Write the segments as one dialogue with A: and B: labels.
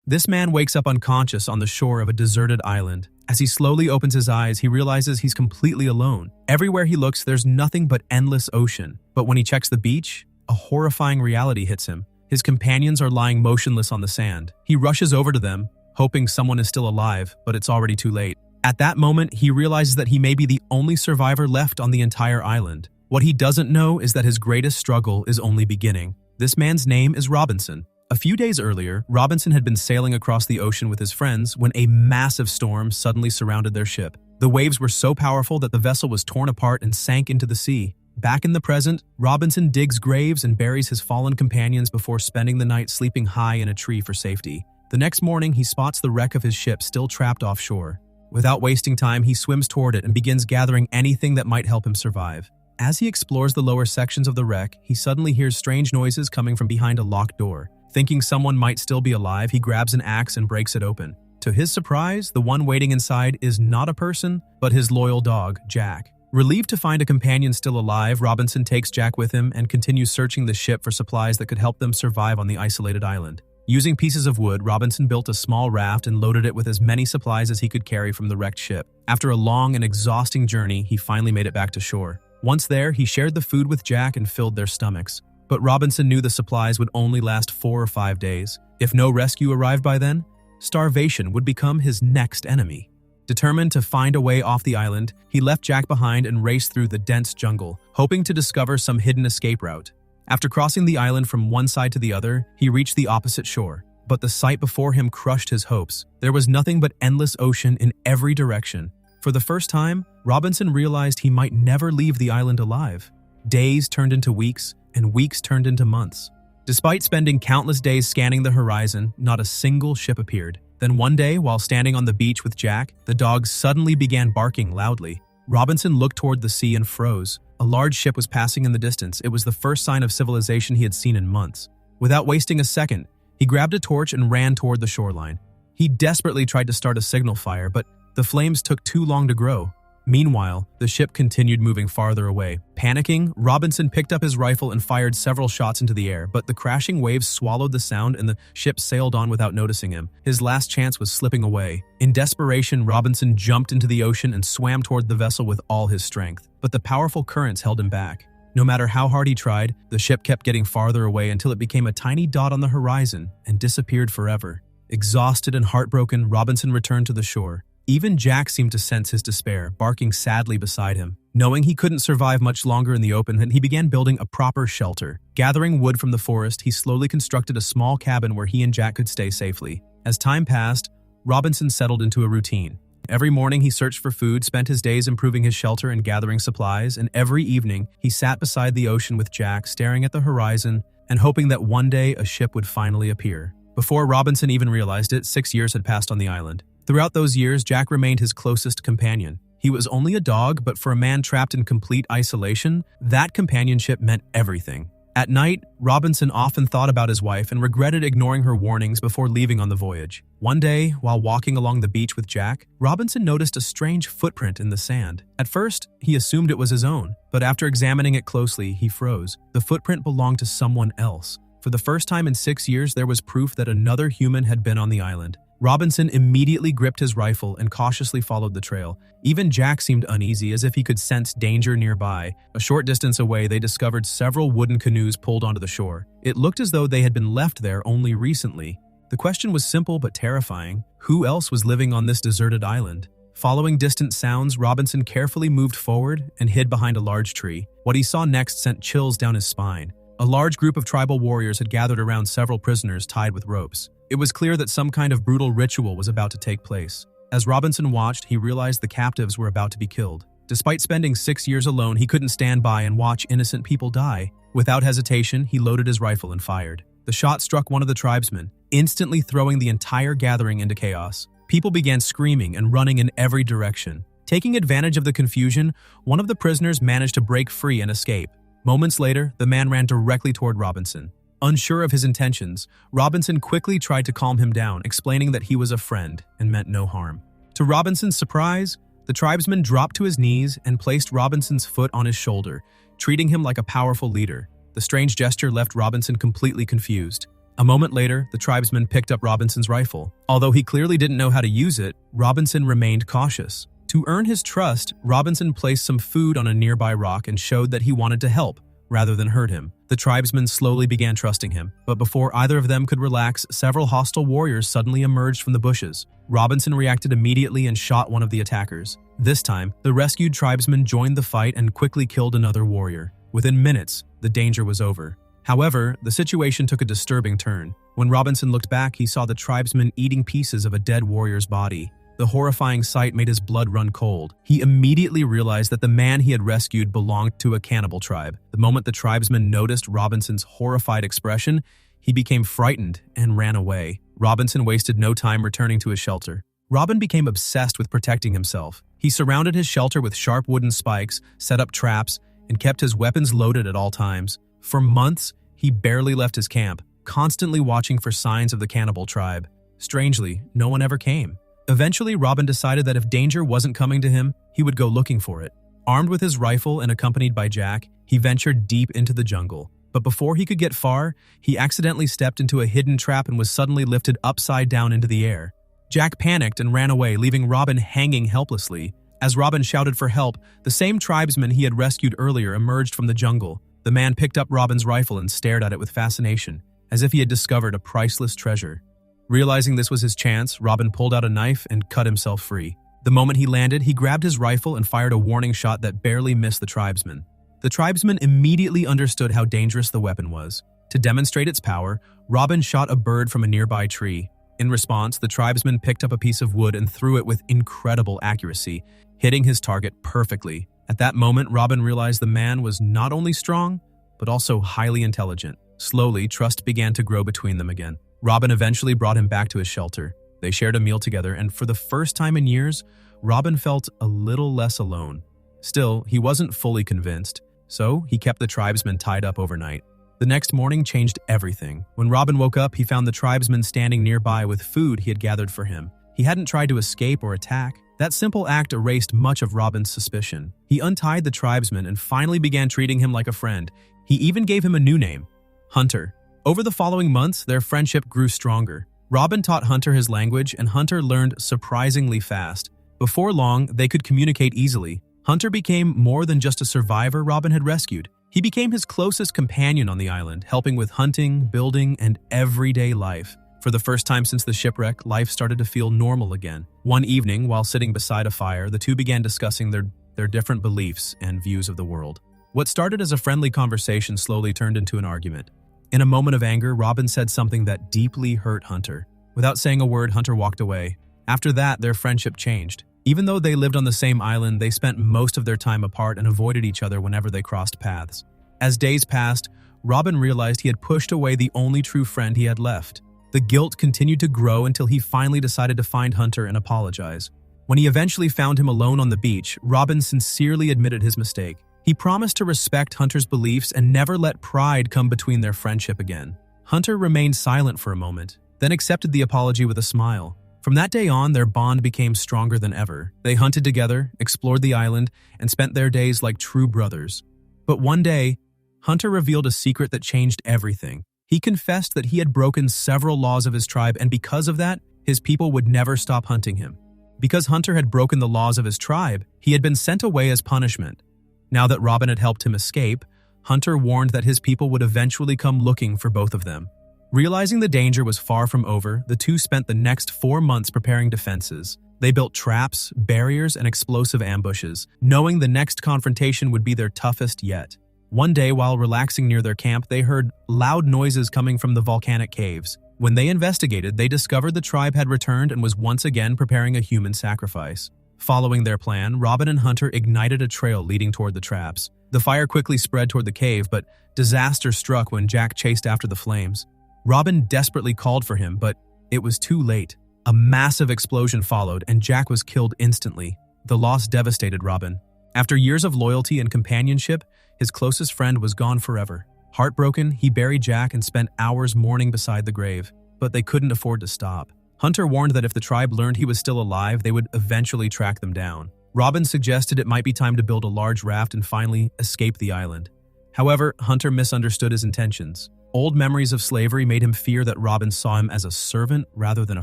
A: This man wakes up unconscious on the shore of a deserted island. As he slowly opens his eyes, he realizes he's completely alone. Everywhere he looks, there's nothing but endless ocean. But when he checks the beach, a horrifying reality hits him. His companions are lying motionless on the sand. He rushes over to them, hoping someone is still alive, but it's already too late. At that moment, he realizes that he may be the only survivor left on the entire island. What he doesn't know is that his greatest struggle is only beginning. This man's name is Robinson. A few days earlier, Robinson had been sailing across the ocean with his friends when a massive storm suddenly surrounded their ship. The waves were so powerful that the vessel was torn apart and sank into the sea. Back in the present, Robinson digs graves and buries his fallen companions before spending the night sleeping high in a tree for safety. The next morning, he spots the wreck of his ship still trapped offshore. Without wasting time, he swims toward it and begins gathering anything that might help him survive. As he explores the lower sections of the wreck, he suddenly hears strange noises coming from behind a locked door. Thinking someone might still be alive, he grabs an axe and breaks it open. To his surprise, the one waiting inside is not a person, but his loyal dog, Jack. Relieved to find a companion still alive, Robinson takes Jack with him and continues searching the ship for supplies that could help them survive on the isolated island. Using pieces of wood, Robinson built a small raft and loaded it with as many supplies as he could carry from the wrecked ship. After a long and exhausting journey, he finally made it back to shore. Once there, he shared the food with Jack and filled their stomachs. But Robinson knew the supplies would only last 4 or 5 days. If no rescue arrived by then, starvation would become his next enemy. Determined to find a way off the island, he left Jack behind and raced through the dense jungle, hoping to discover some hidden escape route. After crossing the island from one side to the other, he reached the opposite shore. But the sight before him crushed his hopes. There was nothing but endless ocean in every direction. For the first time, Robinson realized he might never leave the island alive. Days turned into weeks, and weeks turned into months. Despite spending countless days scanning the horizon, not a single ship appeared. Then one day, while standing on the beach with Jack, the dog suddenly began barking loudly. Robinson looked toward the sea and froze. A large ship was passing in the distance. It was the first sign of civilization he had seen in months. Without wasting a second, he grabbed a torch and ran toward the shoreline. He desperately tried to start a signal fire, but the flames took too long to grow. Meanwhile, the ship continued moving farther away. Panicking, Robinson picked up his rifle and fired several shots into the air, but the crashing waves swallowed the sound and the ship sailed on without noticing him. His last chance was slipping away. In desperation, Robinson jumped into the ocean and swam toward the vessel with all his strength, but the powerful currents held him back. No matter how hard he tried, the ship kept getting farther away until it became a tiny dot on the horizon and disappeared forever. Exhausted and heartbroken, Robinson returned to the shore. Even Jack seemed to sense his despair, barking sadly beside him. Knowing he couldn't survive much longer in the open, he began building a proper shelter. Gathering wood from the forest, he slowly constructed a small cabin where he and Jack could stay safely. As time passed, Robinson settled into a routine. Every morning he searched for food, spent his days improving his shelter and gathering supplies, and every evening he sat beside the ocean with Jack, staring at the horizon and hoping that one day a ship would finally appear. Before Robinson even realized it, 6 years had passed on the island. Throughout those years, Jack remained his closest companion. He was only a dog, but for a man trapped in complete isolation, that companionship meant everything. At night, Robinson often thought about his wife and regretted ignoring her warnings before leaving on the voyage. One day, while walking along the beach with Jack, Robinson noticed a strange footprint in the sand. At first, he assumed it was his own, but after examining it closely, he froze. The footprint belonged to someone else. For the first time in 6 years, there was proof that another human had been on the island. Robinson immediately gripped his rifle and cautiously followed the trail. Even Jack seemed uneasy, as if he could sense danger nearby. A short distance away, they discovered several wooden canoes pulled onto the shore. It looked as though they had been left there only recently. The question was simple but terrifying. Who else was living on this deserted island? Following distant sounds, Robinson carefully moved forward and hid behind a large tree. What he saw next sent chills down his spine. A large group of tribal warriors had gathered around several prisoners tied with ropes. It was clear that some kind of brutal ritual was about to take place. As Robinson watched, he realized the captives were about to be killed. Despite spending 6 years alone, he couldn't stand by and watch innocent people die. Without hesitation, he loaded his rifle and fired. The shot struck one of the tribesmen, instantly throwing the entire gathering into chaos. People began screaming and running in every direction. Taking advantage of the confusion, one of the prisoners managed to break free and escape. Moments later, the man ran directly toward Robinson. Unsure of his intentions, Robinson quickly tried to calm him down, explaining that he was a friend and meant no harm. To Robinson's surprise, the tribesman dropped to his knees and placed Robinson's foot on his shoulder, treating him like a powerful leader. The strange gesture left Robinson completely confused. A moment later, the tribesman picked up Robinson's rifle. Although he clearly didn't know how to use it, Robinson remained cautious. To earn his trust, Robinson placed some food on a nearby rock and showed that he wanted to help, rather than hurt him. The tribesmen slowly began trusting him, but before either of them could relax, several hostile warriors suddenly emerged from the bushes. Robinson reacted immediately and shot one of the attackers. This time, the rescued tribesmen joined the fight and quickly killed another warrior. Within minutes, the danger was over. However, the situation took a disturbing turn. When Robinson looked back, he saw the tribesmen eating pieces of a dead warrior's body. The horrifying sight made his blood run cold. He immediately realized that the man he had rescued belonged to a cannibal tribe. The moment the tribesman noticed Robinson's horrified expression, he became frightened and ran away. Robinson wasted no time returning to his shelter. Robin became obsessed with protecting himself. He surrounded his shelter with sharp wooden spikes, set up traps, and kept his weapons loaded at all times. For months, he barely left his camp, constantly watching for signs of the cannibal tribe. Strangely, no one ever came. Eventually, Robin decided that if danger wasn't coming to him, he would go looking for it. Armed with his rifle and accompanied by Jack, he ventured deep into the jungle. But before he could get far, he accidentally stepped into a hidden trap and was suddenly lifted upside down into the air. Jack panicked and ran away, leaving Robin hanging helplessly. As Robin shouted for help, the same tribesman he had rescued earlier emerged from the jungle. The man picked up Robin's rifle and stared at it with fascination, as if he had discovered a priceless treasure. Realizing this was his chance, Robin pulled out a knife and cut himself free. The moment he landed, he grabbed his rifle and fired a warning shot that barely missed the tribesman. The tribesman immediately understood how dangerous the weapon was. To demonstrate its power, Robin shot a bird from a nearby tree. In response, the tribesman picked up a piece of wood and threw it with incredible accuracy, hitting his target perfectly. At that moment, Robin realized the man was not only strong, but also highly intelligent. Slowly, trust began to grow between them again. Robin eventually brought him back to his shelter. They shared a meal together, and for the first time in years, Robin felt a little less alone. Still, he wasn't fully convinced, so he kept the tribesmen tied up overnight. The next morning changed everything. When Robin woke up, he found the tribesmen standing nearby with food he had gathered for him. He hadn't tried to escape or attack. That simple act erased much of Robin's suspicion. He untied the tribesman and finally began treating him like a friend. He even gave him a new name, Hunter. Over the following months, their friendship grew stronger. Robin taught Hunter his language, and Hunter learned surprisingly fast. Before long, they could communicate easily. Hunter became more than just a survivor Robin had rescued. He became his closest companion on the island, helping with hunting, building, and everyday life. For the first time since the shipwreck, life started to feel normal again. One evening, while sitting beside a fire, the two began discussing their different beliefs and views of the world. What started as a friendly conversation slowly turned into an argument. In a moment of anger, Robin said something that deeply hurt Hunter. Without saying a word, Hunter walked away. After that, their friendship changed. Even though they lived on the same island, they spent most of their time apart and avoided each other whenever they crossed paths. As days passed, Robin realized he had pushed away the only true friend he had left. The guilt continued to grow until he finally decided to find Hunter and apologize. When he eventually found him alone on the beach, Robin sincerely admitted his mistake. He promised to respect Hunter's beliefs and never let pride come between their friendship again. Hunter remained silent for a moment, then accepted the apology with a smile. From that day on, their bond became stronger than ever. They hunted together, explored the island, and spent their days like true brothers. But one day, Hunter revealed a secret that changed everything. He confessed that he had broken several laws of his tribe, and because of that, his people would never stop hunting him. Because Hunter had broken the laws of his tribe, he had been sent away as punishment. Now that Robin had helped him escape, Hunter warned that his people would eventually come looking for both of them. Realizing the danger was far from over, the two spent the next 4 months preparing defenses. They built traps, barriers, and explosive ambushes, knowing the next confrontation would be their toughest yet. One day, while relaxing near their camp, they heard loud noises coming from the volcanic caves. When they investigated, they discovered the tribe had returned and was once again preparing a human sacrifice. Following their plan, Robin and Hunter ignited a trail leading toward the traps. The fire quickly spread toward the cave, but disaster struck when Jack chased after the flames. Robin desperately called for him, but it was too late. A massive explosion followed, and Jack was killed instantly. The loss devastated Robin. After years of loyalty and companionship, his closest friend was gone forever. Heartbroken, he buried Jack and spent hours mourning beside the grave, but they couldn't afford to stop. Hunter warned that if the tribe learned he was still alive, they would eventually track them down. Robin suggested it might be time to build a large raft and finally escape the island. However, Hunter misunderstood his intentions. Old memories of slavery made him fear that Robin saw him as a servant rather than a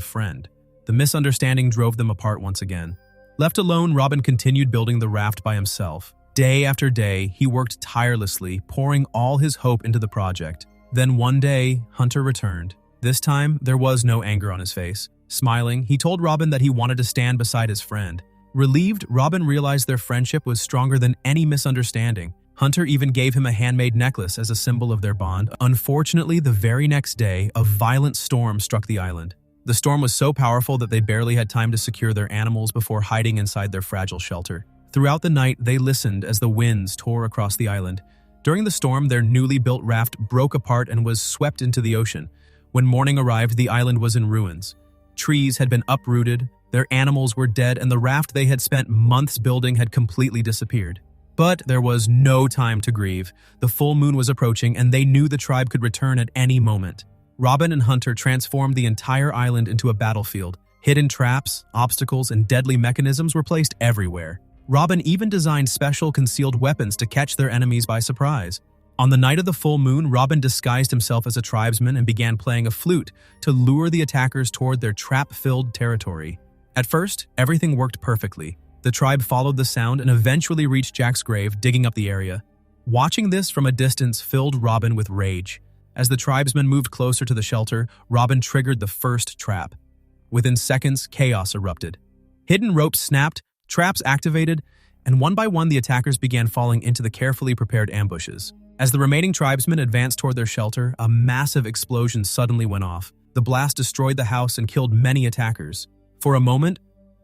A: friend. The misunderstanding drove them apart once again. Left alone, Robin continued building the raft by himself. Day after day, he worked tirelessly, pouring all his hope into the project. Then one day, Hunter returned. This time, there was no anger on his face. Smiling, he told Robin that he wanted to stand beside his friend. Relieved, Robin realized their friendship was stronger than any misunderstanding. Hunter even gave him a handmade necklace as a symbol of their bond. Unfortunately, the very next day, a violent storm struck the island. The storm was so powerful that they barely had time to secure their animals before hiding inside their fragile shelter. Throughout the night, they listened as the winds tore across the island. During the storm, their newly built raft broke apart and was swept into the ocean. When morning arrived, the island was in ruins. Trees had been uprooted, their animals were dead, and the raft they had spent months building had completely disappeared. But there was no time to grieve. The full moon was approaching, and they knew the tribe could return at any moment. Robin and Hunter transformed the entire island into a battlefield. Hidden traps, obstacles, and deadly mechanisms were placed everywhere. Robin even designed special concealed weapons to catch their enemies by surprise. On the night of the full moon, Robin disguised himself as a tribesman and began playing a flute to lure the attackers toward their trap-filled territory. At first, everything worked perfectly. The tribe followed the sound and eventually reached Jack's grave, digging up the area. Watching this from a distance filled Robin with rage. As the tribesmen moved closer to the shelter, Robin triggered the first trap. Within seconds, chaos erupted. Hidden ropes snapped, traps activated, and one by one the attackers began falling into the carefully prepared ambushes. As the remaining tribesmen advanced toward their shelter, a massive explosion suddenly went off. The blast destroyed the house and killed many attackers. For a moment,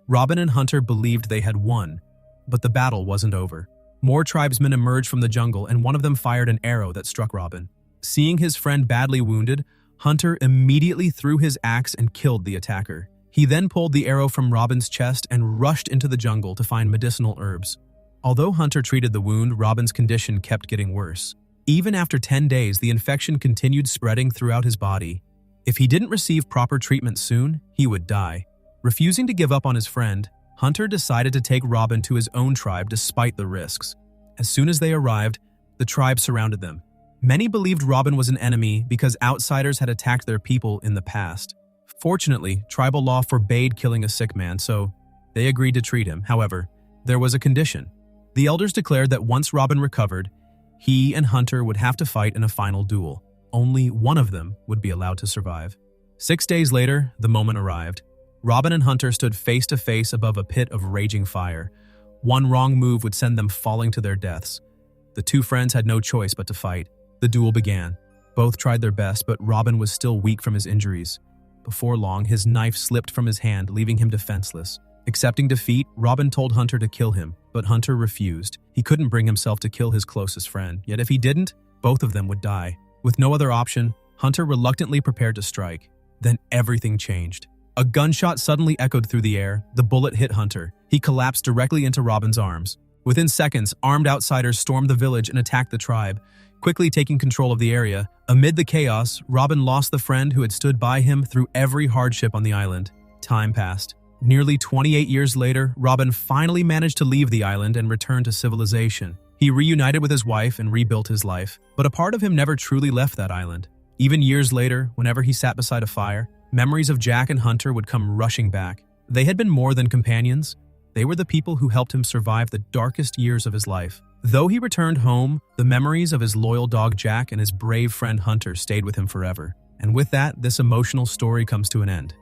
A: Robin and Hunter believed they had won, but the battle wasn't over. More tribesmen emerged from the jungle, and one of them fired an arrow that struck Robin. Seeing his friend badly wounded, Hunter immediately threw his axe and killed the attacker. He then pulled the arrow from Robin's chest and rushed into the jungle to find medicinal herbs. Although Hunter treated the wound, Robin's condition kept getting worse. Even after 10 days, the infection continued spreading throughout his body. If he didn't receive proper treatment soon, he would die. Refusing to give up on his friend, Hunter decided to take Robin to his own tribe despite the risks. As soon as they arrived, the tribe surrounded them. Many believed Robin was an enemy because outsiders had attacked their people in the past. Fortunately, tribal law forbade killing a sick man, so they agreed to treat him. However, there was a condition. The elders declared that once Robin recovered, he and Hunter would have to fight in a final duel. Only one of them would be allowed to survive. 6 days later, the moment arrived. Robin and Hunter stood face to face above a pit of raging fire. One wrong move would send them falling to their deaths. The two friends had no choice but to fight. The duel began. Both tried their best, but Robin was still weak from his injuries. Before long, his knife slipped from his hand, leaving him defenseless. Accepting defeat, Robin told Hunter to kill him, but Hunter refused. He couldn't bring himself to kill his closest friend, yet if he didn't, both of them would die. With no other option, Hunter reluctantly prepared to strike. Then everything changed. A gunshot suddenly echoed through the air. The bullet hit Hunter. He collapsed directly into Robin's arms. Within seconds, armed outsiders stormed the village and attacked the tribe, quickly taking control of the area. Amid the chaos, Robin lost the friend who had stood by him through every hardship on the island. Time passed. Nearly 28 years later, Robin finally managed to leave the island and return to civilization. He reunited with his wife and rebuilt his life, but a part of him never truly left that island. Even years later, whenever he sat beside a fire, memories of Jack and Hunter would come rushing back. They had been more than companions. They were the people who helped him survive the darkest years of his life. Though he returned home, the memories of his loyal dog Jack and his brave friend Hunter stayed with him forever. And with that, this emotional story comes to an end.